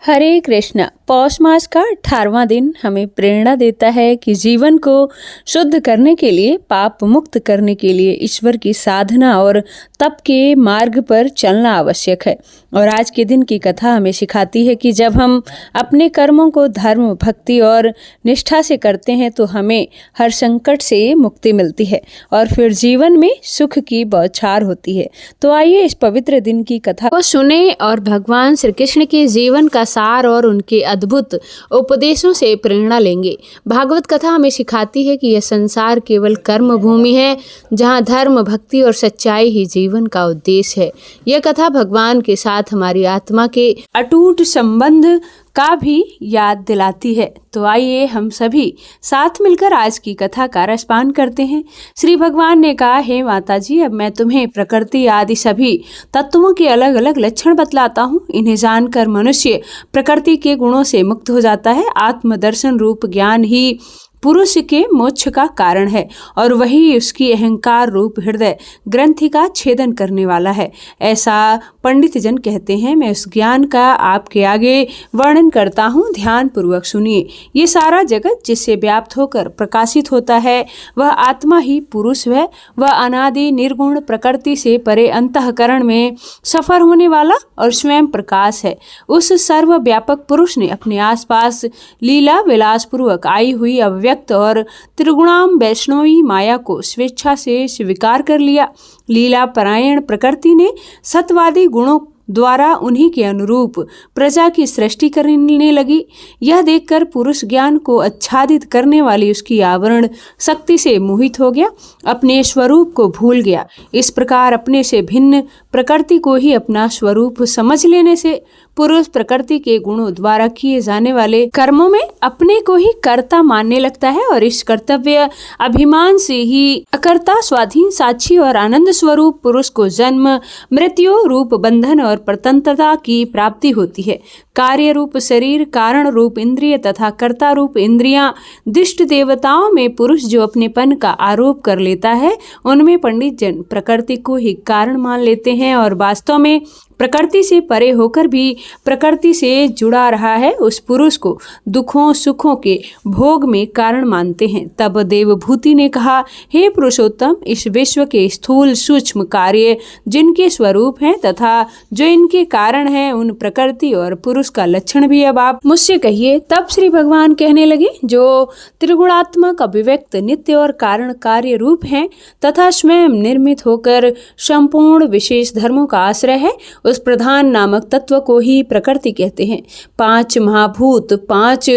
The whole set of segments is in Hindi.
हरे कृष्णा। पौष मास का 18वां दिन हमें प्रेरणा देता है कि जीवन को शुद्ध करने के लिए, पाप मुक्त करने के लिए ईश्वर की साधना और तप के मार्ग पर चलना आवश्यक है। और आज के दिन की कथा हमें सिखाती है कि जब हम अपने कर्मों को धर्म, भक्ति और निष्ठा से करते हैं तो हमें हर संकट से मुक्ति मिलती है और फिर जीवन में सुख की बौछार होती है। तो आइए इस पवित्र दिन की कथा को सुने और भगवान श्री कृष्ण के जीवन का सार और उनके अद्भुत उपदेशों से प्रेरणा लेंगे। भागवत कथा हमें सिखाती है कि यह संसार केवल कर्म भूमि है, जहाँ धर्म, भक्ति और सच्चाई ही जीवन का उद्देश्य है। यह कथा भगवान के साथ हमारी आत्मा के अटूट संबंध का भी याद दिलाती है। तो आइए हम सभी साथ मिलकर आज की कथा का रसपान करते हैं। श्री भगवान ने कहा, हे माता जी, अब मैं तुम्हें प्रकृति आदि सभी तत्वों के अलग अलग लक्षण बतलाता हूँ। इन्हें जानकर मनुष्य प्रकृति के गुणों से मुक्त हो जाता है। आत्मदर्शन रूप ज्ञान ही पुरुष के मोक्ष का कारण है और वही उसकी अहंकार रूप हृदय ग्रंथि का छेदन करने वाला है, ऐसा पंडित जन कहते हैं। मैं उस ज्ञान का आपके आगे वर्णन करता हूँ, ध्यान पूर्वक सुनिए। ये सारा जगत जिससे व्याप्त होकर प्रकाशित होता है वह आत्मा ही पुरुष है। वह अनादि निर्गुण प्रकृति से परे अंतःकरण में सफर होने वाला और स्वयं प्रकाश है। उस सर्वव्यापक पुरुष ने अपने आसपास लीला विलास पूर्वक आई हुई अव्यक्त और त्रिगुणाम वैष्णवी माया को स्वेच्छा से स्वीकार कर लिया। लीला परायण प्रकृति ने सत्वादी गुणों द्वारा उन्हीं के अनुरूप प्रजा की सृष्टि करने लगी। यह देखकर पुरुष ज्ञान को आच्छादित करने वाली उसकी आवरण शक्ति से मोहित हो गया, अपने स्वरूप को भूल गया। इस प्रकार अपने से भिन्न प्रकृति को ही अपना स्वरूप समझ लेने से पुरुष प्रकृति के गुणों द्वारा किए जाने वाले कर्मों में अपने को ही कर्ता मानने लगता है और इस कर्तव्य अभिमान से ही अकर्ता, स्वाधीन, साक्षी और आनंद स्वरूप पुरुष को जन्म, मृत्यु रूप बंधन और प्रतंत्रता की प्राप्ति होती है। कार्य रूप शरीर, कारण रूप इंद्रिय तथा कर्ता रूप इंद्रियां, दिष्ट देवताओं में पुरुष जो अपनेपन का आरोप कर लेता है, उनमें पंडित जन प्रकृति को ही कारण मान लेते हैं और वास्तव में प्रकृति से परे होकर भी प्रकृति से जुड़ा रहा है उस पुरुष को दुखों सुखों के भोग में कारण मानते हैं। तब देवभूति ने कहा, हे पुरुषोत्तम, इस विश्व के स्थूल सूक्ष्म कार्य जिनके स्वरूप हैं तथा जो इनके कारण हैं, उन प्रकृति और पुरुष का लक्षण भी अब आप मुझसे कहिए। तब श्री भगवान कहने लगे, जो त्रिगुणात्मक, अभिव्यक्त, नित्य और कारण कार्य रूप हैं तथा स्वयं निर्मित होकर संपूर्ण विशेष धर्मों का आश्रय है, उस प्रधान नामक तत्व को ही प्रकृति कहते हैं। 5 महाभूत, 5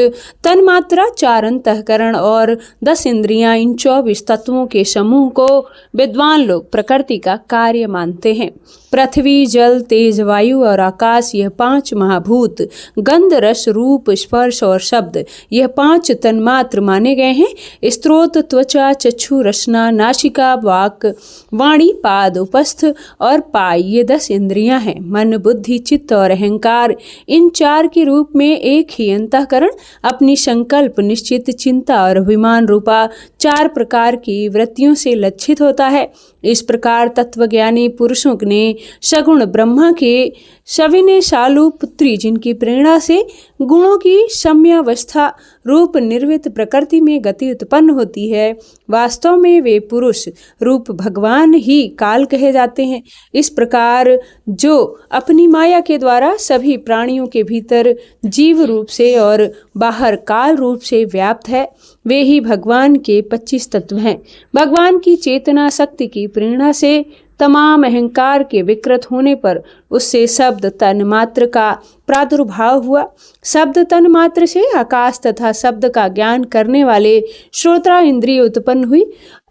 तन्मात्रा, 4 अंतःकरण और 10 इंद्रियां, इन 24 तत्वों के समूह को विद्वान लोग प्रकृति का कार्य मानते हैं। पृथ्वी, जल, तेज, वायु और आकाश, यह 5 महाभूत, गंध, रस, रूप, स्पर्श और शब्द, यह 5 तन्मात्र माने गए हैं। स्त्रोत, त्वचा, चक्षु, रसना, नासिका, वाक, वाणी, पाद, उपस्थ और पाय, ये 10 इंद्रियां हैं। मन, बुद्धि, चित्त और अहंकार, इन 4 के रूप में एक ही अंतःकरण अपनी संकल्प, निश्चित, चिंता और अभिमान रूपा 4 प्रकार की वृत्तियों से लक्षित होता है। इस प्रकार तत्वज्ञानी पुरुषों ने सगुण ब्रह्मा के सविनय शालू पुत्री, जिनकी प्रेरणा से गुणों की सम्यावस्था रूप निर्मित प्रकृति में गति उत्पन्न होती है, वास्तव में वे पुरुष रूप भगवान ही काल कहे जाते हैं। इस प्रकार जो अपनी माया के द्वारा सभी प्राणियों के भीतर जीव रूप से और बाहर काल रूप से व्याप्त है, वे ही भगवान के 25 तत्व हैं। भगवान की चेतना शक्ति की प्रेरणा से तमाम अहंकार के विकृत होने पर उससे शब्द तन मात्र का प्रादुर्भाव हुआ। शब्द तन मात्र से आकाश तथा शब्द का ज्ञान करने वाले श्रोत्रा इंद्रिय उत्पन्न हुई।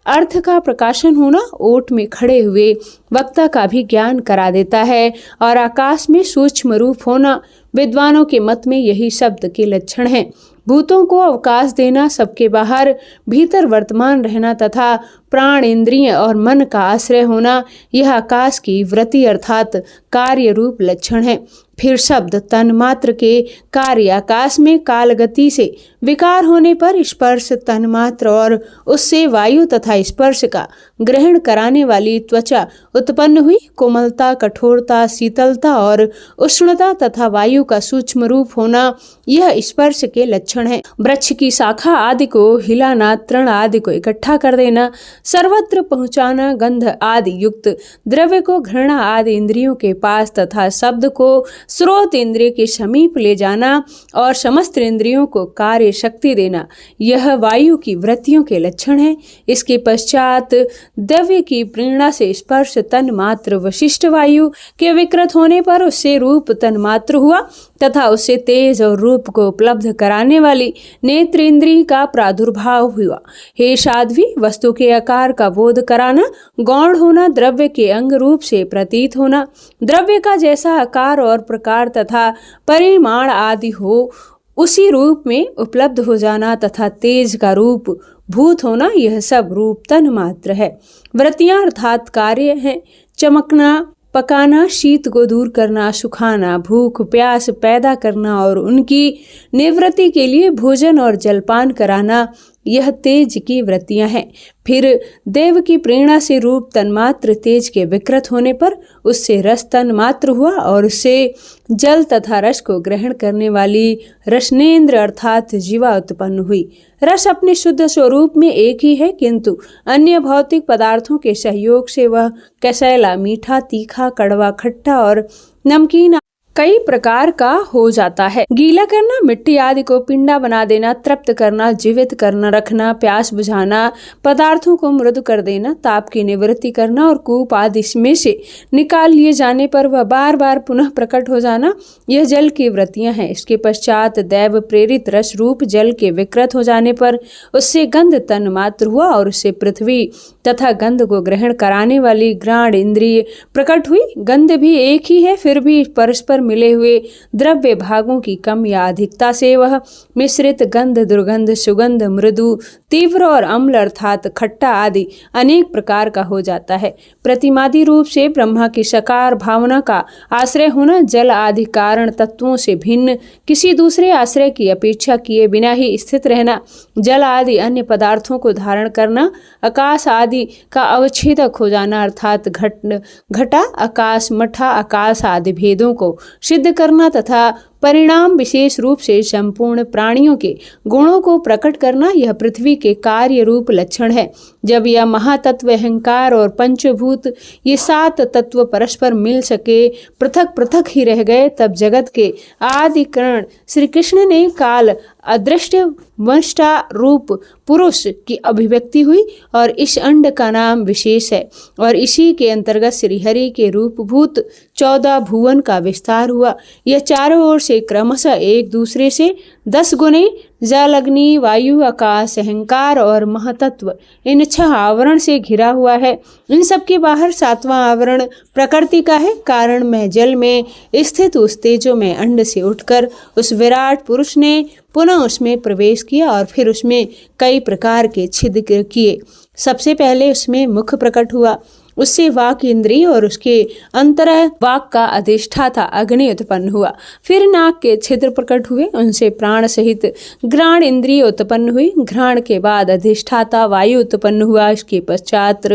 अर्थ का प्रकाशन होना ओट में खड़े हुए वक्ता का भी ज्ञान करा देता है और आकाश में सूक्ष्म रूप होना विद्वानों के मत में यही शब्द के लक्षण है। भूतों को अवकाश देना, सबके बाहर भीतर वर्तमान रहना तथा प्राण, इंद्रिय और मन का आश्रय होना, यह आकाश की वृत्ति अर्थात कार्य रूप लक्षण है। फिर शब्द तन मात्र के कार्य आकाश में काल गति से विकार होने पर स्पर्श तन्मात्र और उससे वायु तथा स्पर्श का ग्रहण कराने वाली त्वचा उत्पन्न हुई। कोमलता, कठोरता, शीतलता और उष्णता तथा वायु का सूक्ष्म रूप होना यह स्पर्श के लक्षण है। वृक्ष की शाखा आदि को हिलाना, तृण आदि को इकट्ठा कर देना, सर्वत्र पहुंचाना, गंध आदि युक्त द्रव्य को घृणा आदि इंद्रियों के पास तथा शब्द को स्रोत इंद्रिय के समीप ले जाना और समस्त इंद्रियों को कार्य शक्ति देना, यह वायु की वृत्तियों के लक्षण है। इसके पश्चात द्रव्य की प्रेरणा से स्पर्श तन मात्र विशिष्ट वायु के विकृत होने पर उससे रूप तन मात्र हुआ तथा उससे तेज और रूप को उपलब्ध कराने वाली नेत्र इंद्रिय का प्रादुर्भाव हुआ। हे साध्वी, वस्तु के आकार का बोध कराना, गौण होना, द्रव्य के अंग रूप से प्रतीत होना, द्रव्य का जैसा आकार और प्रकार तथा परिमाण आदि हो उसी रूप में उपलब्ध हो जाना तथा तेज का रूप भूत होना, यह सब रूप तन मात्र है। वृत्तियां अर्थात कार्य हैं। चमकना, पकाना, शीत को दूर करना, सुखाना, भूख प्यास पैदा करना और उनकी निवृत्ति के लिए भोजन और जलपान कराना, यह तेज की वृत्तियां हैं। फिर देव की प्रेरणा से रूप तन्मात्र तेज के विकृत होने पर उससे रस तन्मात्र हुआ और उससे जल तथा रस को ग्रहण करने वाली रसनेन्द्र अर्थात जीवा उत्पन्न हुई। रस अपने शुद्ध स्वरूप में एक ही है, किंतु अन्य भौतिक पदार्थों के सहयोग से वह कसैला, मीठा, तीखा, कड़वा, खट्टा और नमकीन कई प्रकार का हो जाता है। गीला करना, मिट्टी आदि को पिंडा बना देना, तृप्त करना, जीवित करना, रखना, प्यास बुझाना, पदार्थों को मृदु कर देना, ताप की निवृत्ति करना और कूप आदि में से निकाल लिए जाने पर वह बार बार पुनः प्रकट हो जाना, यह जल की वृत्तियां हैं। इसके पश्चात दैव प्रेरित रस रूप जल के विकृत हो जाने पर उससे गंध तन मात्र हुआ और उससे पृथ्वी तथा गंध को ग्रहण कराने वाली घ्राण इंद्रिय प्रकट हुई। गंध भी एक ही है, फिर भी परस्पर मिले हुए द्रव्य भागों की कम या अधिकता से वह मिश्रित गंध, दुर्गंध, सुगंध, मृदु, तीव्र और अम्ल अर्थात खट्टा आदि अनेक प्रकार का हो जाता है। प्रतिमादि रूप से ब्रह्मा की साकार भावना का आश्रय होना, जल आदि कारण तत्वों से भिन्न किसी दूसरे आश्रय की अपेक्षा किए बिना ही स्थित रहना, जल आदि अन्य पदार्थों को धारण करना, आकाश आदि का अवच्छेदक हो जाना अर्थात घटा, आकाश, मठा, आकाश आदि भेदों को सिद्ध करना तथा परिणाम विशेष रूप से संपूर्ण प्राणियों के गुणों को प्रकट करना, यह पृथ्वी के कार्य रूप लक्षण है। जब यह महातत्व अहंकार और पंचभूत ये 7 तत्व परस्पर मिल सके, पृथक पृथक ही रह गए, तब जगत के आदि कारण श्री कृष्ण ने काल अदृष्ट वंष्टा रूप पुरुष की अभिव्यक्ति हुई और इस अंड का नाम विशेष है और इसी के अंतर्गत श्रीहरि के रूपभूत 14 भुवन का विस्तार हुआ। यह चारों ओर से क्रमशः एक दूसरे से 10 गुने जल, अग्नि, वायु, आकाश, अहंकार और महातत्व इन 6 आवरण से घिरा हुआ है। इन सब के बाहर 7वां आवरण प्रकृति का है। कारण में जल में स्थित उस तेजो में अंड से उठकर उस विराट पुरुष ने पुनः उसमें प्रवेश किया और फिर उसमें कई प्रकार के छिद्र किए। सबसे पहले उसमें मुख प्रकट हुआ, उससे वाक इंद्रिय और उसके अंतरः वाक का अधिष्ठाता अग्नि उत्पन्न हुआ। फिर नाक के छिद्र प्रकट हुए, उनसे प्राण सहित घ्राण इंद्रिय उत्पन्न हुई। घ्राण के बाद अधिष्ठाता वायु उत्पन्न हुआ। इसके पश्चात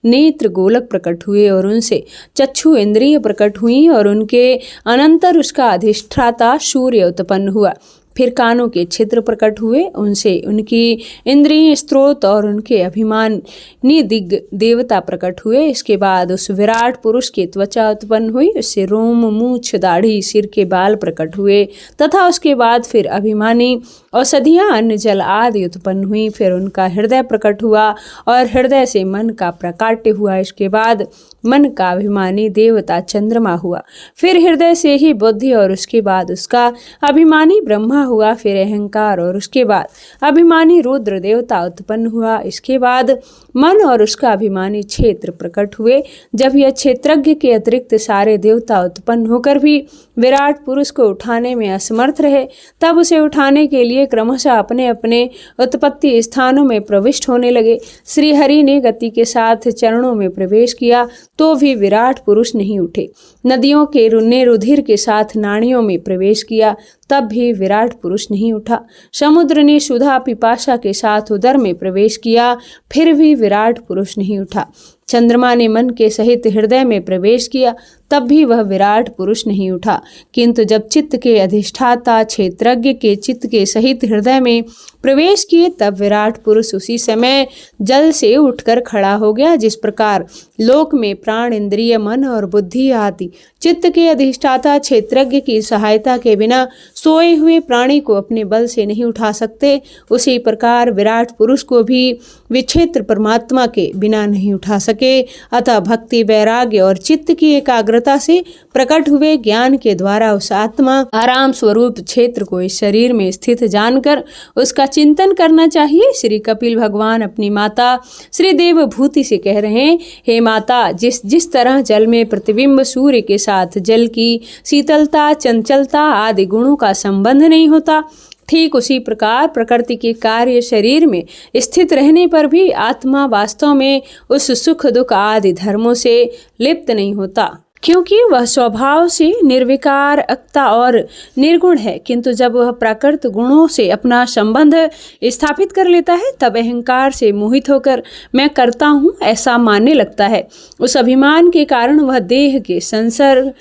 नेत्र गोलक प्रकट हुए और उनसे चक्षु इंद्रिय प्रकट हुई और उनके अनंतर उसका अधिष्ठाता सूर्य उत्पन्न हुआ। फिर कानों के छिद्र प्रकट हुए, उनसे उनकी इंद्रिय स्त्रोत और उनके अभिमानी दिग्ग देवता प्रकट हुए। इसके बाद उस विराट पुरुष की त्वचा उत्पन्न हुई, उससे रोम, मूछ, दाढ़ी, सिर के बाल प्रकट हुए तथा उसके बाद फिर अभिमानी औषधियाँ, अन्न, जल आदि उत्पन्न हुई। फिर उनका हृदय प्रकट हुआ और हृदय से मन का प्रकाट्य हुआ। इसके बाद मन का अभिमानी देवता चंद्रमा हुआ। फिर हृदय से ही बुद्धि और उसके बाद उसका अभिमानी ब्रह्मा हुआ। फिर अहंकार और उसके बाद अभिमानी रुद्र देवता उत्पन्न हुआ। इसके बाद मन और उसका अभिमानी क्षेत्र प्रकट हुए। जब यह क्षेत्रज्ञ के अतिरिक्त सारे देवता उत्पन्न होकर भी विराट पुरुष को उठाने में असमर्थ रहे, तब उसे उठाने के लिए क्रमशः अपने अपने उत्पत्ति स्थानों में प्रविष्ट होने लगे। श्री हरि ने गति के साथ चरणों में प्रवेश किया तो भी विराट पुरुष नहीं उठे। नदियों के रुने रुधिर के साथ नाड़ियों में प्रवेश किया तब भी विराट पुरुष नहीं उठा। समुद्र ने क्षुधा पिपासा के साथ उदर में प्रवेश किया, फिर भी विराट पुरुष नहीं उठा। चंद्रमा ने मन के सहित हृदय में प्रवेश किया, तब भी वह विराट पुरुष नहीं उठा। किंतु जब चित्त के अधिष्ठाता क्षेत्रज्ञ के चित्त के सहित हृदय में प्रवेश किए, तब विराट पुरुष उसी समय जल से उठकर खड़ा हो गया। जिस प्रकार लोक में प्राण, इंद्रिय, मन और बुद्धि आदि चित्त के अधिष्ठाता क्षेत्रज्ञ की सहायता के बिना सोए हुए प्राणी को अपने बल से नहीं उठा सकते, उसी प्रकार विराट पुरुष को भी विक्षेत्र परमात्मा के बिना नहीं उठा सके। अतः भक्ति, वैराग्य और चित्त की एकाग्रता से प्रकट हुए ज्ञान के द्वारा उस आत्मा आराम स्वरूप क्षेत्र को इस शरीर में स्थित जानकर उसका चिंतन करना चाहिए। श्री कपिल भगवान अपनी माता श्री देवभूति से कह रहे हैं, हे माता, जिस तरह जल में प्रतिबिंब सूर्य के साथ जल की शीतलता, चंचलता आदि गुणों का संबंध नहीं होता, ठीक उसी प्रकार प्रकृति के कार्य शरीर में स्थित रहने पर भी आत्मा वास्तव में उस सुख दुख आदि धर्मों से लिप्त नहीं होता, क्योंकि वह स्वभाव से निर्विकार, अक्ता और निर्गुण है। किंतु जब वह प्राकृत गुणों से अपना संबंध स्थापित कर लेता है, तब अहंकार से मोहित होकर मैं करता हूँ ऐसा मानने लगता है। उस अभिमान के कारण वह देह के संसर्ग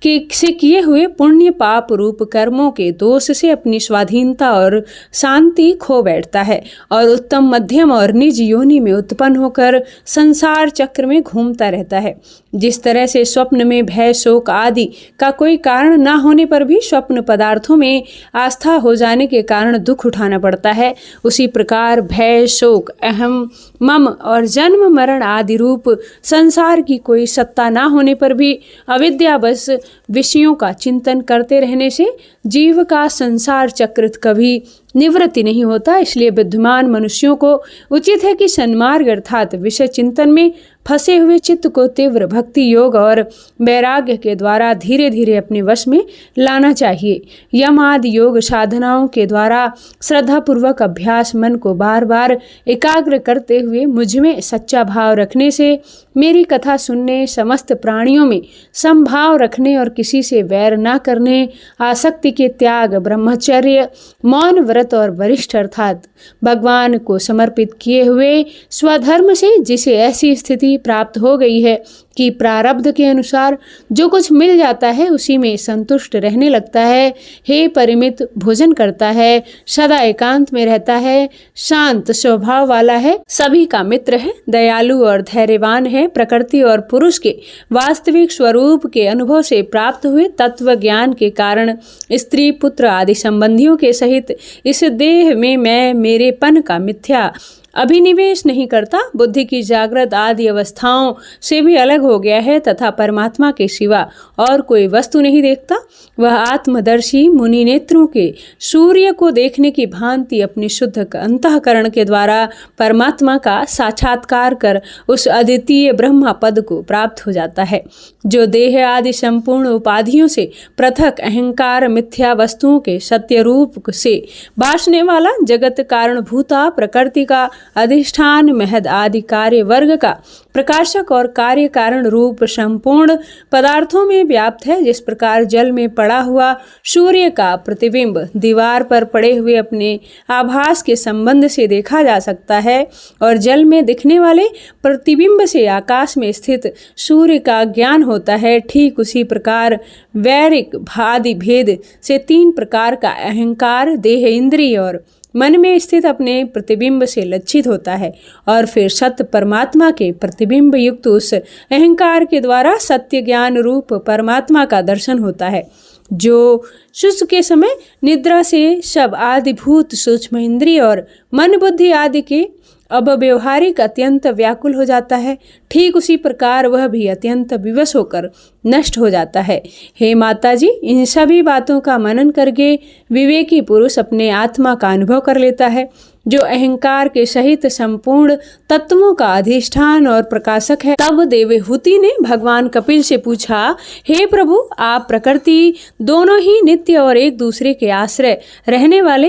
से किए हुए पुण्य पाप रूप कर्मों के दोष से अपनी स्वाधीनता और शांति खो बैठता है और उत्तम, मध्यम और निज योनि में उत्पन्न होकर संसार चक्र में घूमता रहता है। जिस तरह से स्वप्न में भय, शोक आदि का कोई कारण न होने पर भी स्वप्न पदार्थों में आस्था हो जाने के कारण दुख उठाना पड़ता है, उसी प्रकार भय, शोक, अहम, मम और जन्म मरण आदि रूप संसार की कोई सत्ता न होने पर भी अविद्यावश विषयों का चिंतन करते रहने से जीव का संसार चक्र कभी निवृत्ति नहीं होता। इसलिए बुद्धिमान मनुष्यों को उचित है कि सन्मार्ग अर्थात विषय चिंतन में फंसे हुए चित्त को तीव्र भक्ति योग और वैराग्य के द्वारा धीरे धीरे अपने वश में लाना चाहिए। यम आदि योग साधनाओं के द्वारा श्रद्धापूर्वक अभ्यास मन को बार बार एकाग्र करते हुए मुझ में सच्चा भाव रखने से, मेरी कथा सुनने, समस्त प्राणियों में समभाव रखने और किसी से वैर न करने, आसक्ति के त्याग, ब्रह्मचर्य, मौन व्रत और वरिष्ठ अर्थात भगवान को समर्पित किए हुए स्वधर्म से जिसे ऐसी स्थिति प्राप्त हो गई है कि प्रारब्ध के अनुसार जो कुछ मिल जाता है उसी में संतुष्ट रहने लगता है, हे परिमित भोजन करता है, सदा एकांत में रहता है, शांत स्वभाव वाला है, सभी का मित्र है, दयालु और धैर्यवान है, प्रकृति और पुरुष के वास्तविक स्वरूप के अनुभव से प्राप्त हुए तत्व ज्ञान के कारण स्त्री, पुत्र आदि संबंधियों के सहित इस देह में मैं मेरेपन का मिथ्या अभिनिवेश नहीं करता, बुद्धि की जागृत आदि अवस्थाओं से भी अलग हो गया है तथा परमात्मा के सिवा और कोई वस्तु नहीं देखता। वह आत्मदर्शी मुनि नेत्रों के सूर्य को देखने की भांति अपने शुद्ध अंतःकरण के द्वारा परमात्मा का साक्षात्कार कर उस अद्वितीय ब्रह्म पद को प्राप्त हो जाता है, जो देह आदि संपूर्ण उपाधियों से पृथक अहंकार मिथ्या वस्तुओं के सत्य रूप से भासने वाला, जगत कारण भूता प्रकृति का अधिष्ठान, महद आदि कार्य वर्ग का प्रकाशक और कार्य कारण रूप संपूर्ण पदार्थों में व्याप्त है। जिस प्रकार जल में पड़ा हुआ सूर्य का प्रतिबिंब दीवार पर पड़े हुए अपने आभास के संबंध से देखा जा सकता है और जल में दिखने वाले प्रतिबिंब से आकाश में स्थित सूर्य का ज्ञान होता है, ठीक उसी प्रकार वैरिक आदि भेद से तीन प्रकार का अहंकार देह, इंद्रिय और मन में स्थित अपने प्रतिबिंब से लज्जित होता है और फिर सत्य परमात्मा के प्रतिबिंब युक्त उस अहंकार के द्वारा सत्य ज्ञान रूप परमात्मा का दर्शन होता है, जो सुसु के समय निद्रा से सब आदिभूत सूक्ष्म इंद्रिय और मन बुद्धि आदि के अब व्यवहारिक अत्यंत व्याकुल हो जाता है, ठीक उसी प्रकार वह भी अत्यंत विवश होकर नष्ट हो जाता है। हे माता जी, इन सभी बातों का मनन करके विवेकी पुरुष अपने आत्मा का अनुभव कर लेता है, जो अहंकार के सहित संपूर्ण तत्वों का अधिष्ठान और प्रकाशक है। तब देवहूति ने भगवान कपिल से पूछा, हे प्रभु, आप प्रकृति दोनों ही नित्य और एक दूसरे के आश्रय रहने वाले,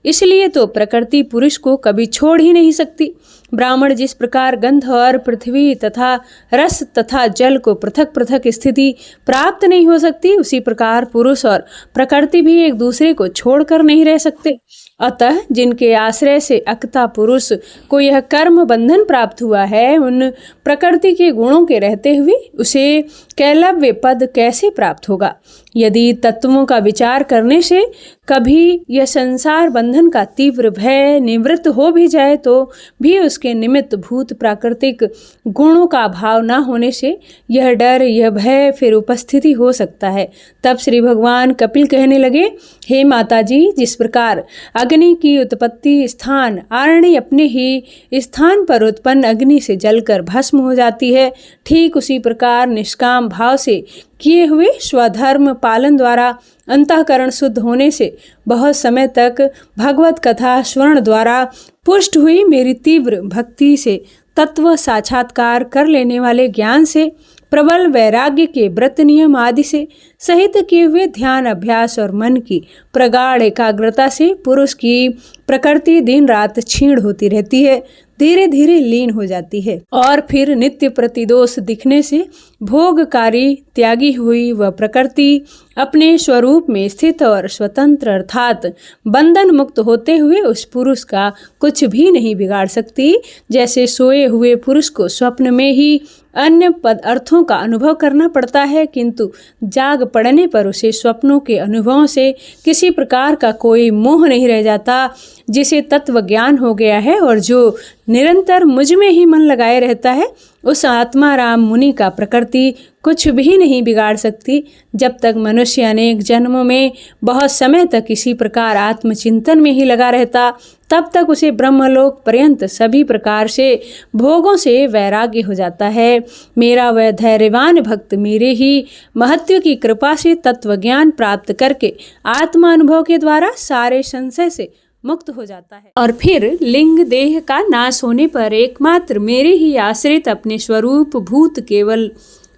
इसलिए तो प्रकृति पुरुष को कभी छोड़ ही नहीं सकती। ब्राह्मण जिस प्रकार गंध और पृथ्वी तथा रस तथा जल को पृथक पृथक स्थिति प्राप्त नहीं हो सकती, उसी प्रकार पुरुष और प्रकृति भी एक दूसरे को छोड़कर नहीं रह सकते। अतः जिनके आश्रय से अकता पुरुष को यह कर्म बंधन प्राप्त हुआ है, उन प्रकृति के गुणों के रहते हुए उसे कैलव्य पद कैसे प्राप्त होगा? यदि तत्वों का विचार करने से कभी यह संसार बंधन का तीव्र भय निवृत्त हो भी जाए तो भी उसके निमित्त भूत प्राकृतिक गुणों का अभाव न होने से यह डर, यह भय फिर उपस्थिति हो सकता है। तब श्री भगवान कपिल कहने लगे, हे माता जी, जिस प्रकार अग्नि की उत्पत्ति स्थान आरण्य अपने ही स्थान पर उत्पन्न अग्नि से जलकर भस्म हो जाती है, ठीक उसी प्रकार निष्काम भाव से किए हुए स्वधर्म पालन द्वारा अंतःकरण शुद्ध होने से बहुत समय तक भगवत कथा श्रवण द्वारा पुष्ट हुई मेरी तीव्र भक्ति से तत्व साक्षात्कार कर लेने वाले ज्ञान से प्रबल वैराग्य के व्रत नियम आदि से सहित किए हुए ध्यान अभ्यास और मन की प्रगाढ़ एकाग्रता से पुरुष की प्रकृति दिन रात क्षीण होती रहती है, धीरे धीरे लीन हो जाती है और फिर नित्य प्रतिदोष दिखने से भोगकारी त्यागी हुई वह प्रकृति अपने स्वरूप में स्थित और स्वतंत्र अर्थात बंधन मुक्त होते हुए उस पुरुष का कुछ भी नहीं बिगाड़ सकती। जैसे सोए हुए पुरुष को स्वप्न में ही अन्य पदार्थों का अनुभव करना पड़ता है, किंतु जाग पड़ने पर उसे स्वप्नों के अनुभवों से किसी प्रकार का कोई मोह नहीं रह जाता। जिसे तत्व ज्ञान हो गया है और जो निरंतर मुझ में ही मन लगाए रहता है, उस आत्मा राम मुनि का प्रकृति कुछ भी नहीं बिगाड़ सकती। जब तक मनुष्य अनेक जन्मों में बहुत समय तक इसी प्रकार आत्मचिंतन में ही लगा रहता, तब तक उसे ब्रह्मलोक पर्यंत सभी प्रकार से भोगों से वैराग्य हो जाता है। मेरा वह धैर्यवान भक्त मेरे ही महत्व की कृपा से तत्व ज्ञान प्राप्त करके आत्मा अनुभव के द्वारा सारे संशय से मुक्त हो जाता है और फिर लिंग देह का नाश होने पर एकमात्र मेरे ही आश्रित अपने स्वरूप भूत केवल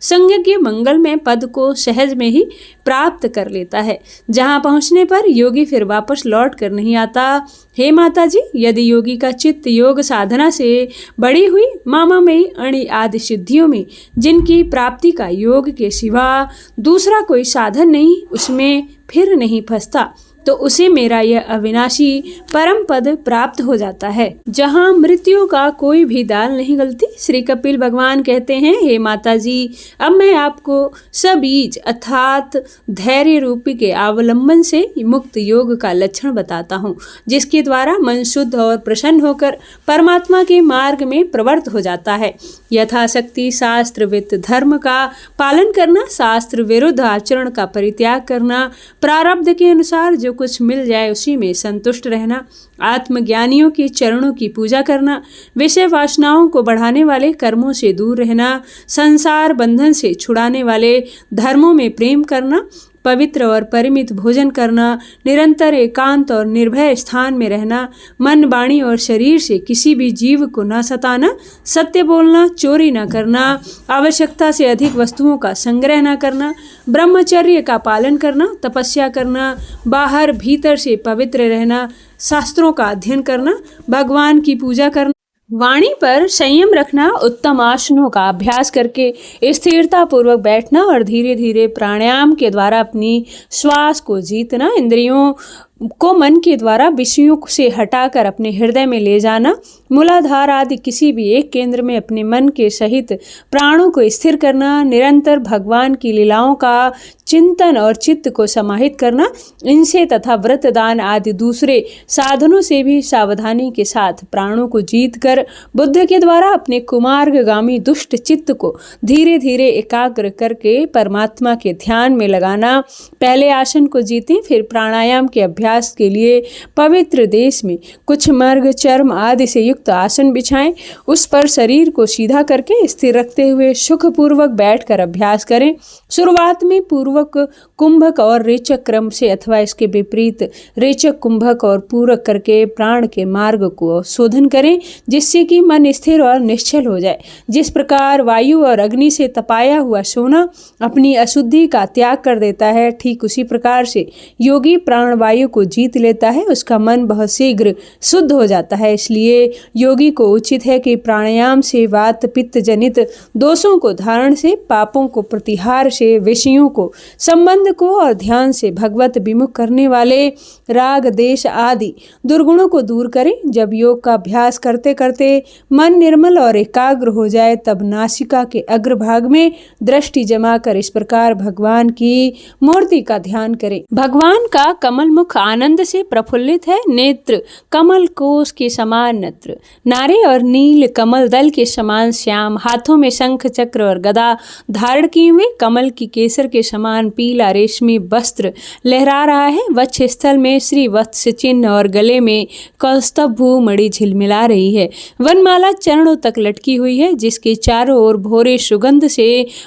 संज्ञ मंगलमय पद को सहज में ही प्राप्त कर लेता है, जहाँ पहुँचने पर योगी फिर वापस लौट कर नहीं आता। हे माता जी, यदि योगी का चित्त योग साधना से बढ़ी हुई मामामयी अणि आदि सिद्धियों में जिनकी प्राप्ति का योग के सिवा दूसरा कोई साधन नहीं, उसमें फिर नहीं फंसता, तो उसे मेरा यह अविनाशी परम पद प्राप्त हो जाता है, जहाँ मृत्यु का कोई भी दाल नहीं गलती। श्री कपिल भगवान कहते हैं, हे माता जी, अब मैं आपको सबीज अर्थात धैर्य रूपी के अवलंबन से मुक्त योग का लक्षण बताता हूँ, जिसके द्वारा मन शुद्ध और प्रसन्न होकर परमात्मा के मार्ग में प्रवृत्त हो जाता है। यथाशक्ति शास्त्र वित्त धर्म का पालन करना, शास्त्र विरुद्ध आचरण का परित्याग करना, प्रारब्ध के अनुसार जो कुछ मिल जाए उसी में संतुष्ट रहना, आत्मज्ञानियों के चरणों की पूजा करना, विषय वासनाओं को बढ़ाने वाले कर्मों से दूर रहना, संसार बंधन से छुड़ाने वाले धर्मों में प्रेम करना, पवित्र और परिमित भोजन करना, निरंतर एकांत और निर्भय स्थान में रहना, मन वाणी और शरीर से किसी भी जीव को न सताना, सत्य बोलना, चोरी न करना, आवश्यकता से अधिक वस्तुओं का संग्रह न करना, ब्रह्मचर्य का पालन करना, तपस्या करना, बाहर भीतर से पवित्र रहना, शास्त्रों का अध्ययन करना, भगवान की पूजा करना, वाणी पर संयम रखना, उत्तम आसनों का अभ्यास करके स्थिरता पूर्वक बैठना और धीरे धीरे प्राणायाम के द्वारा अपनी श्वास को जीतना, इंद्रियों को मन के द्वारा विषयों से हटाकर अपने हृदय में ले जाना, मूलाधार आदि किसी भी एक केंद्र में अपने मन के सहित प्राणों को स्थिर करना, निरंतर भगवान की लीलाओं का चिंतन और चित्त को समाहित करना, इनसे तथा व्रत दान आदि दूसरे साधनों से भी सावधानी के साथ प्राणों को जीत कर बुद्ध के द्वारा अपने कुमार्गगामी दुष्ट चित्त को धीरे धीरे एकाग्र करके परमात्मा के ध्यान में लगाना। पहले आसन को जीतें, फिर प्राणायाम के अभ्यास के लिए पवित्र देश में कुछ मर्ग चर्म आदि से युक्त आसन बिछाएं, उस पर शरीर को सीधा करके स्थिर रखते हुए सुखपूर्वक बैठकर अभ्यास करें। शुरुआत में पूर्वक कुंभक और रेचक क्रम से अथवा इसके विपरीत रेचक कुंभक और पूरक करके प्राण के मार्ग को शोधन करें, जिससे कि मन स्थिर और निश्चल हो जाए। जिस प्रकार वायु और अग्नि से तपाया हुआ सोना अपनी अशुद्धि का त्याग कर देता है, ठीक उसी प्रकार से योगी प्राण वायु को जीत लेता है उसका मन बहुत शीघ्र शुद्ध हो जाता है। इसलिए योगी को उचित है कि प्राणायाम से वात पित्त जनित दोषों को, धारण से पापों को, प्रतिहार से विषयों को, संबंध को और ध्यान से भगवत विमुख करने वाले राग देश आदि दुर्गुणों को दूर करें। जब योग का अभ्यास करते करते मन निर्मल और एकाग्र हो जाए तब नासिका के अग्रभाग में दृष्टि जमा कर इस प्रकार भगवान की मूर्ति का ध्यान करें। भगवान का कमल मुख आनंद से प्रफुल्लित है, नेत्र कमल कोश के समान नत्र, नारे और नील कमल दल के समान श्याम, हाथों में शंख चक्र और गदा धारण किए हुए, कमल की केसर के समान पीला रेशमी वस्त्र लहरा रहा है, वक्ष स्थल में श्री वत्स चिन्ह और गले में कौस्तुभ मणि झिलमिला रही है। वनमाला चरणों तक लटकी हुई है जिसके चारों ओर भोरे सुगंध से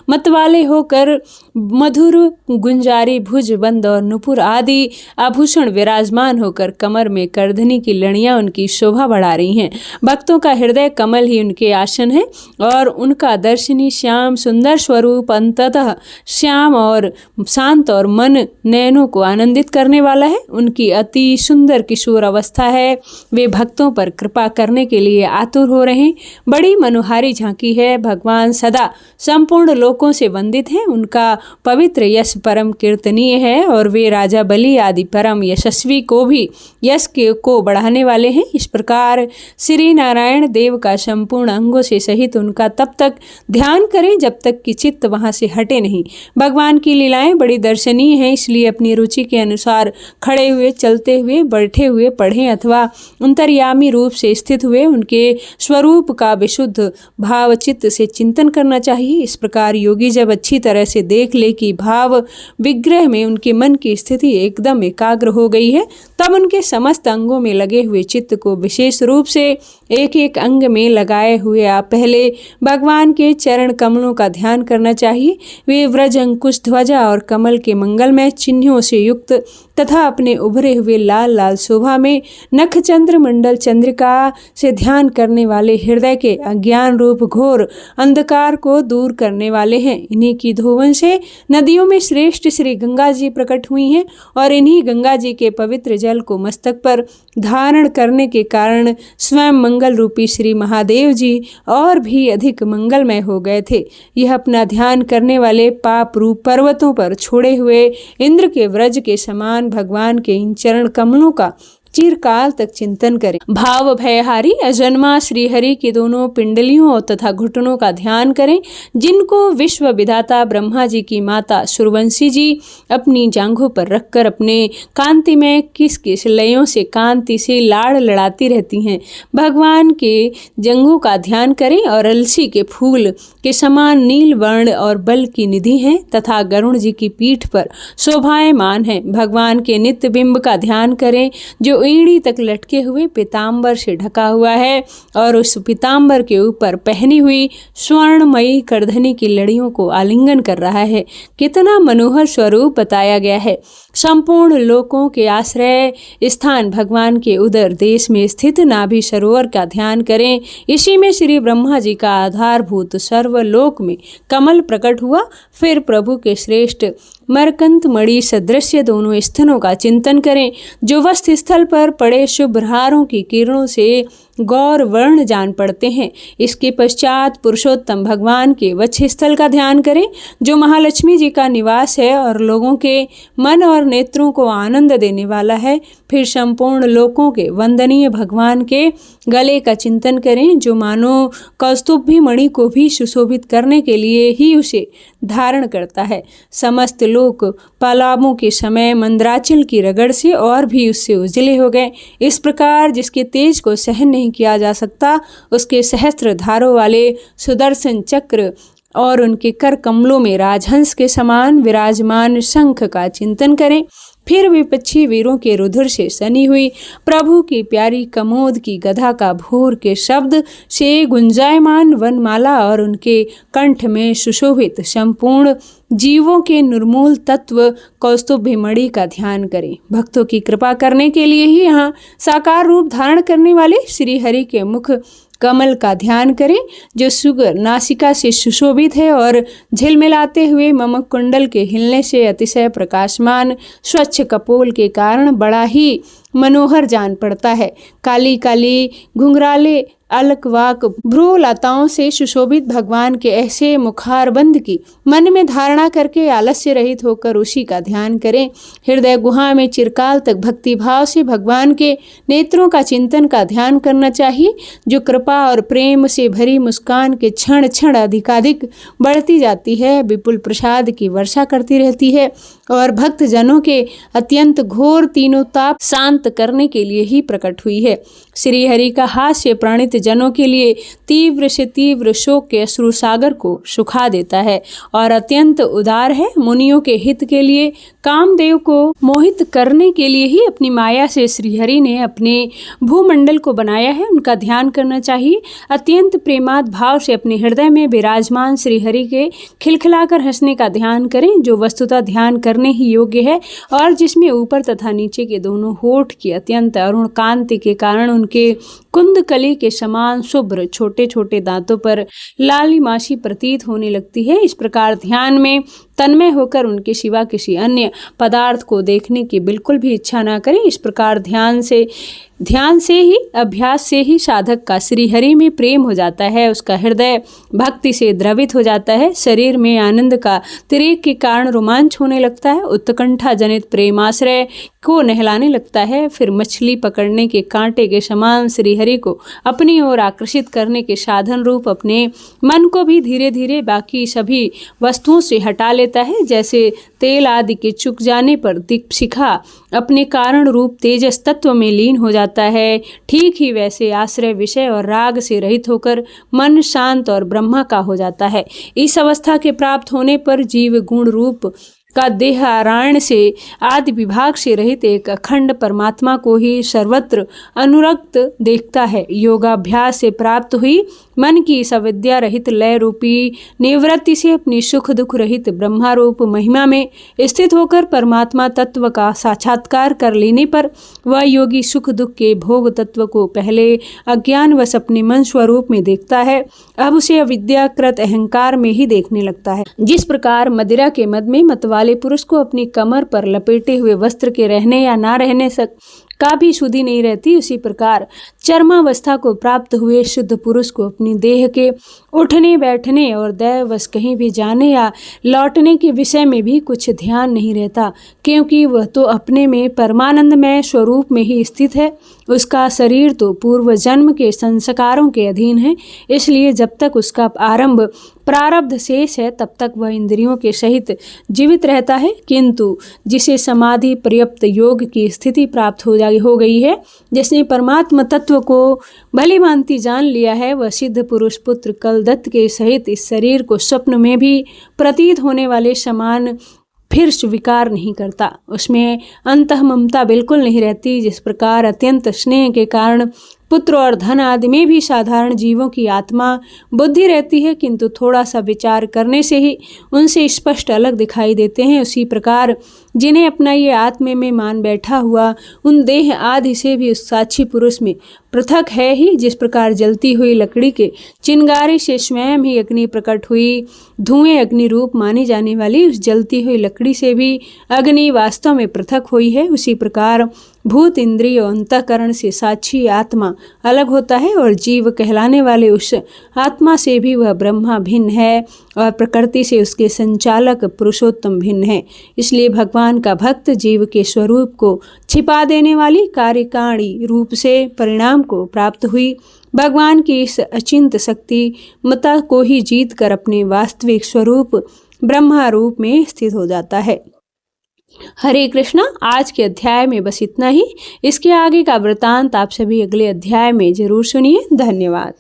मतवाले होकर मधुर गुंजारी भुज बंद और नुपुर आदि आभूषण विराजमान होकर कमर में करधनी की लड़ियां उनकी शोभा बढ़ा रही हैं। भक्तों का हृदय कमल ही उनके आसन है और उनका दर्शनी श्याम सुंदर स्वरूप अंततः श्याम और शांत और मन नयनों को आनंदित करने वाला है। उनकी अति सुंदर किशोर अवस्था है, वे भक्तों पर कृपा करने के लिए आतुर हो रहे हैं। बड़ी मनोहारी झांकी है, भगवान सदा संपूर्ण लोकों से वंदित हैं, उनका पवित्र यश परम कीर्तनीय है और वे राजा बलि आदि परम यशस्वी को भी यश को बढ़ाने वाले हैं। इस प्रकार श्री नारायण देव का संपूर्ण अंगों से सहित उनका तब तक ध्यान करें जब तक कि चित्त वहां से हटे नहीं। भगवान की लीलाएं बड़ी दर्शनीय हैं, इसलिए अपनी रुचि के अनुसार खड़े हुए, चलते हुए, बैठे हुए पढ़ें अथवा अंतर्यामी रूप से स्थित हुए उनके स्वरूप का विशुद्ध भाव चित्त से चिंतन करना चाहिए। इस प्रकार योगी जब अच्छी तरह से देख ले कि भाव विग्रह में उनके मन की स्थिति एकदम एकाग्र हो गई है, तब उनके समस्त अंगों में लगे हुए चित्त को विशेष रूप से एक एक अंग में लगाए हुए आप पहले भगवान के चरण कमलों का ध्यान करना चाहिए। वे व्रज अंकुश ध्वजा और कमल के मंगलमय चिन्हों से युक्त तथा अपने उभरे हुए लाल लाल शोभा में नख चंद्र मंडल चंद्रिका से ध्यान करने वाले हृदय के अज्ञान रूप घोर अंधकार को दूर करने वाले हैं। इन्हीं की धोवन से नदियों में श्रेष्ठ श्री गंगा जी प्रकट हुई हैं और इन्हीं गंगा जी के पवित्र जल को मस्तक पर धारण करने के कारण स्वयं मंगल रूपी श्री महादेव जी और भी अधिक मंगलमय हो गए थे। यह अपना ध्यान करने वाले पाप रूप पर्वतों पर छोड़े हुए इंद्र के व्रज के समान भगवान के इन चरण कमलों का चिरकाल तक चिंतन करें। भाव भयहारी अजन्मा श्रीहरि के दोनों पिंडलियों तथा घुटनों का ध्यान करें, जिनको विश्व विधाता ब्रह्मा जी की माता सूर्यवंशी जी अपनी जांघों पर रखकर अपने कांति में किस किस लयों से कांति से लाड़ लड़ाती रहती हैं। भगवान के जंघों का ध्यान करें और अलसी के फूल के समान नील वर्ण और बल की निधि हैं तथा गरुण जी की पीठ पर शोभायमान है। भगवान के नित्य बिंब का ध्यान करें जो ईड़ी तक लटके हुए पीताम्बर से ढका हुआ है और उस पीताम्बर के ऊपर पहनी हुई स्वर्णमयी करधनी की लड़ियों को आलिंगन कर रहा है। कितना मनोहर स्वरूप बताया गया है। संपूर्ण लोकों के आश्रय स्थान भगवान के उदर देश में स्थित नाभि सरोवर का ध्यान करें। इसी में श्री ब्रह्मा जी का आधारभूत सर्वलोक में कमल प्रकट हुआ। फिर प्रभु के श्रेष्ठ मरकंत मणि सदृश्य दोनों स्तनों का चिंतन करें जो वस्त्र स्थल पर पड़े शुभ हारों की किरणों से गौर वर्ण जान पड़ते हैं। इसके पश्चात पुरुषोत्तम भगवान के वक्ष स्थल का ध्यान करें जो महालक्ष्मी जी का निवास है और लोगों के मन और नेत्रों को आनंद देने वाला है। फिर संपूर्ण लोकों के वंदनीय भगवान के गले का चिंतन करें जो मानो कौस्तुभी मणि को भी सुशोभित करने के लिए ही उसे धारण करता है। समस्त लोक पालावों के समय मंद्राचल की रगड़ से और भी उससे उजले हो गए। इस प्रकार जिसके तेज को सहन नहीं किया जा सकता उसके सहस्त्र धारों वाले सुदर्शन चक्र और उनके कर कमलों में राजहंस के समान विराजमान शंख का चिंतन करें। फिर विपक्षी वीरों के रुधिर से सनी हुई प्रभु की प्यारी कमोद की गधा का भोर के शब्द से गुंजायमान वनमाला और उनके कंठ में सुशोभित संपूर्ण जीवों के निर्मूल तत्व कौस्तुभ मणि का ध्यान करें। भक्तों की कृपा करने के लिए ही यहाँ साकार रूप धारण करने वाले श्री हरि के मुख कमल का ध्यान करें जो सुगर नासिका से सुशोभित है और झिलमिलाते हुए ममक कुंडल के हिलने से अतिशय प्रकाशमान स्वच्छ कपोल के कारण बड़ा ही मनोहर जान पड़ता है। काली काली घुंघराले अलकवाक भ्रू लताओं से सुशोभित भगवान के ऐसे मुखारबंद की मन में धारणा करके आलस्य रहित होकर उसी का ध्यान करें। हृदय गुहा में चिरकाल तक भक्ति भाव से भगवान के नेत्रों का चिंतन का ध्यान करना चाहिए, जो कृपा और प्रेम से भरी मुस्कान के क्षण क्षण अधिकाधिक बढ़ती जाती है, विपुल प्रसाद की वर्षा करती रहती है और भक्त जनों के अत्यंत घोर तीनों ताप शांत करने के लिए ही प्रकट हुई है। श्री हरि का हास्य प्राणित जनों के लिए तीव्र से तीव्र शोक के अश्रु सागर को सुखा देता है और अत्यंत उदार है। मुनियों के हित के लिए, कामदेव को मोहित करने के लिए ही अपनी माया से श्रीहरि ने अपने भूमंडल को बनाया है। उनका ध्यान करना चाहिए। अत्यंत प्रेमाद भाव से अपने हृदय में विराजमान श्रीहरि के खिलखिलाकर हंसने का ध्यान करें, जो वस्तुतः ध्यान करने ही योग्य है और जिसमें ऊपर तथा नीचे के दोनों होठ की अत्यंत अरुण कांति के कारण उनके कुंदकली के समान शुभ्र छोटे छोटे दांतों पर लालिमाशी प्रतीत होने लगती है। इस प्रकार ध्यान में तन्मय होकर उनके सिवा किसी अन्य पदार्थ को देखने की बिल्कुल भी इच्छा ना करें। इस प्रकार ध्यान से ही अभ्यास से ही साधक का श्रीहरि में प्रेम हो जाता है, उसका हृदय भक्ति से द्रवित हो जाता है, शरीर में आनंद का तिरेक के कारण रोमांच होने लगता है, उत्कंठा जनित प्रेमाश्रय को नहलाने लगता है। फिर मछली पकड़ने के कांटे के समान श्रीहरि को अपनी ओर आकर्षित करने के साधन रूप अपने मन को भी धीरे धीरे बाकी सभी वस्तुओं से हटा लेता है। जैसे तेल आदि के चुक जाने पर दीपशिखा अपने कारण रूप तेजस तत्व में लीन हो जाता है, ठीक ही वैसे आश्रय विषय और राग से रहित होकर मन शांत और ब्रह्मा का हो जाता है। इस अवस्था के प्राप्त होने पर जीव गुण रूप का देह आरायण से आदि विभाग से रहित एक अखंड परमात्मा को ही सर्वत्र अनुरक्त देखता है। योगाभ्यास से प्राप्त हुई मन की सविद्या रहित लय रूपी निवृत्ति से अपनी सुख दुख रहित ब्रह्मा रूप महिमा में स्थित होकर परमात्मा तत्व का साक्षात्कार कर लेने पर वह योगी सुख दुख के भोग तत्व को पहले अज्ञानवश अपने मन स्वरूप में देखता है, अब उसे अविद्याकृत अहंकार में ही देखने लगता है। जिस प्रकार मदिरा के मद में मतवाले पुरुष को अपनी कमर पर लपेटे हुए वस्त्र के रहने या ना रहने का भी शुद्धि नहीं रहती, उसी प्रकार चर्मावस्था को प्राप्त हुए शुद्ध पुरुष को अपनी देह के उठने बैठने और दैववश कहीं भी जाने या लौटने के विषय में भी कुछ ध्यान नहीं रहता, क्योंकि वह तो अपने में परमानंदमय स्वरूप में ही स्थित है। उसका शरीर तो पूर्व जन्म के संस्कारों के अधीन है, इसलिए जब तक उसका प्रारब्ध शेष है तब तक वह इंद्रियों के सहित जीवित रहता है। किंतु जिसे समाधि पर्याप्त योग की स्थिति प्राप्त हो गई है, जिसने परमात्मा तत्व को भली भांति जान लिया है, वह सिद्ध पुरुष पुत्र कलदत्त के सहित इस शरीर को स्वप्न में भी प्रतीत होने वाले समान फिर स्वीकार नहीं करता। उसमें अंतः ममता बिल्कुल नहीं रहती। जिस प्रकार अत्यंत स्नेह के कारण पुत्र और धन आदि में भी साधारण जीवों की आत्मा बुद्धि रहती है, किंतु थोड़ा सा विचार करने से ही उनसे स्पष्ट अलग दिखाई देते हैं, उसी प्रकार जिन्हें अपना ये आत्मे में मान बैठा हुआ उन देह आदि से भी उस साक्षी पुरुष में पृथक है ही। जिस प्रकार जलती हुई लकड़ी के चिंगारे से स्वयं ही अग्नि प्रकट हुई, धुएं अग्नि रूप मानी जाने वाली उस जलती हुई लकड़ी से भी अग्नि वास्तव में पृथक हुई है, उसी प्रकार भूत इंद्रिय और अंतःकरण से साक्षी आत्मा अलग होता है और जीव कहलाने वाले उस आत्मा से भी वह ब्रह्मा भिन्न है और प्रकृति से उसके संचालक पुरुषोत्तम भिन्न है। इसलिए भगवान का भक्त जीव के स्वरूप को छिपा देने वाली कार्यकारिणी रूप से परिणाम को प्राप्त हुई भगवान की इस अचिंत शक्ति मता को ही जीत कर अपने वास्तविक स्वरूप ब्रह्मा रूप में स्थित हो जाता है। हरे कृष्णा। आज के अध्याय में बस इतना ही। इसके आगे का वृतांत आप सभी अगले अध्याय में जरूर सुनिए। धन्यवाद।